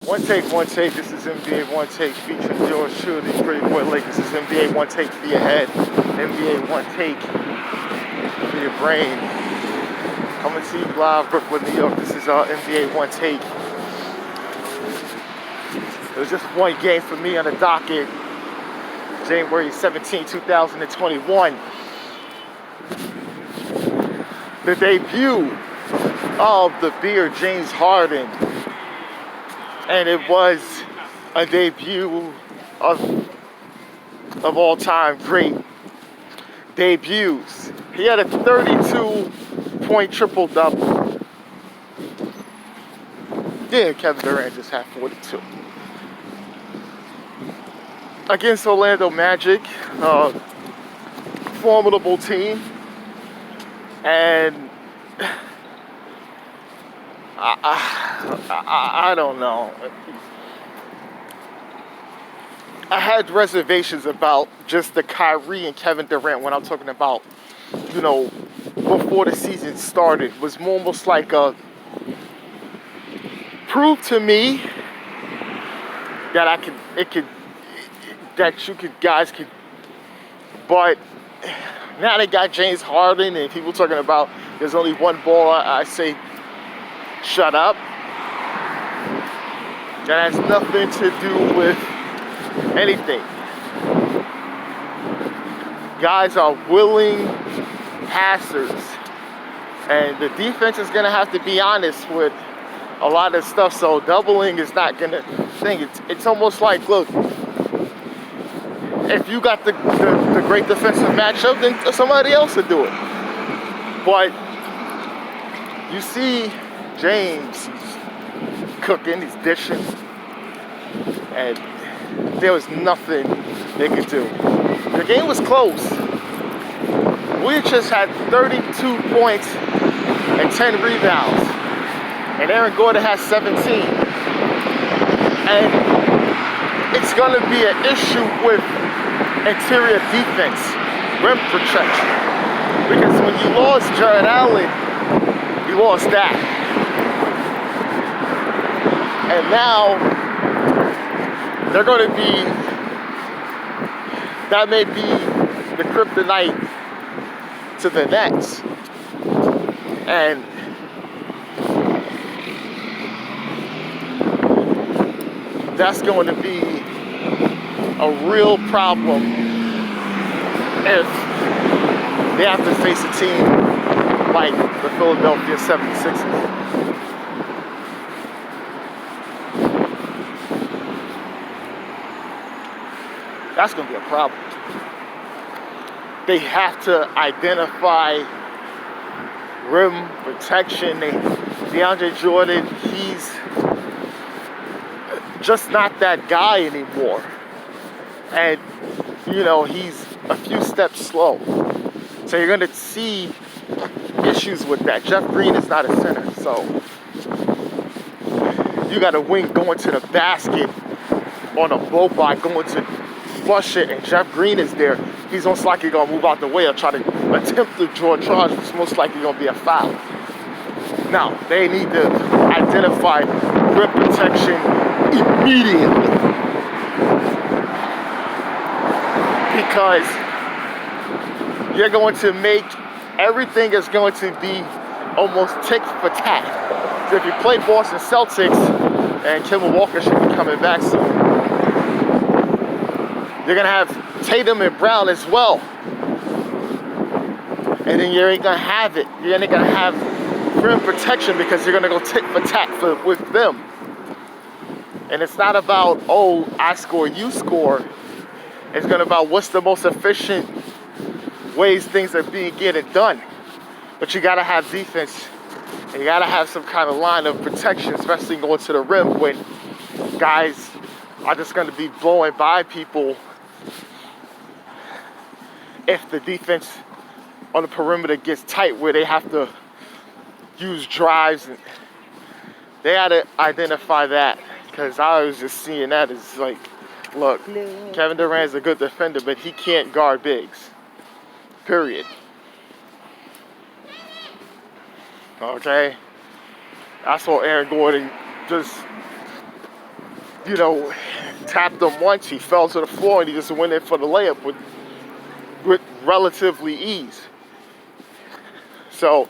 One take, one take. This is NBA One Take featuring George Shue, the Pretty Boy Lakers. This is NBA One Take for your head. NBA One Take for your brain. Coming to you live, Brooklyn, New York. This is our NBA One Take. It was just one game for me on the docket. January 17, 2021. The debut of the beer James Harden. And it was a debut of all-time great debuts. He had a 32-point triple-double. Yeah, Kevin Durant just had 42. Against Orlando Magic, formidable team. And I don't know. I had reservations about just the Kyrie and Kevin Durant when I'm talking about, you know, before the season started. It was almost like a prove to me that guys could, but now they got James Harden and people talking about there's only one ball. I say, shut up. That has nothing to do with anything. Guys are willing passers, and the defense is gonna have to be honest with a lot of stuff. So doubling is not gonna thing. It's almost like, look, if you got the great defensive matchup, then somebody else will do it. But you see James, he's cooking, he's dishing, and there was nothing they could do. The game was close. We just had 32 points and 10 rebounds, and Aaron Gordon has 17. And it's gonna be an issue with interior defense, rim protection. Because when you lost Jared Allen, you lost that. And now, they're going to be, that may be the kryptonite to the Nets. And that's going to be a real problem if they have to face a team like the Philadelphia 76ers. That's going to be a problem. They have to identify rim protection. DeAndre Jordan, he's just not that guy anymore. And, you know, he's a few steps slow. So you're going to see issues with that. Jeff Green is not a center, so you got a wing going to the basket on a blow by, going to flush it, and Jeff Green is there. He's most likely going to move out the way or try to attempt to draw a charge, which is most likely going to be a foul. Now, they need to identify rim protection immediately. Because you're going to make everything is going to be almost tick for tack. So if you play Boston Celtics, and Kemba Walker should be coming back soon, you're going to have Tatum and Brown as well. And then you ain't going to have it. You ain't going to have rim protection because you're going to go tick for tack with them. And it's not about, oh, I score, you score. It's going to be about what's the most efficient ways things are getting done. But you got to have defense. And you got to have some kind of line of protection, especially going to the rim when guys are just going to be blowing by people if the defense on the perimeter gets tight where they have to use drives. And they got to identify that, because I was just seeing that as like, look, Kevin Durant's a good defender, but he can't guard bigs. Period. Okay? I saw Aaron Gordon just you know, tapped him once, he fell to the floor, and he just went in for the layup with relatively ease. So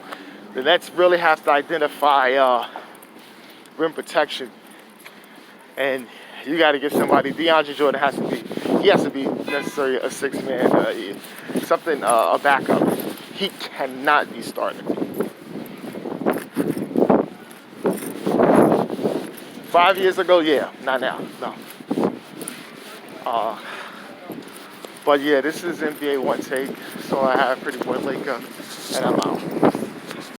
the Nets really have to identify rim protection, and you got to get somebody. DeAndre Jordan has to be necessarily a six-man, a backup. He cannot be starting. 5 years ago, yeah, not now, no. But yeah, this is NBA One Take. So I have Pretty Boy Laker, and I'm out.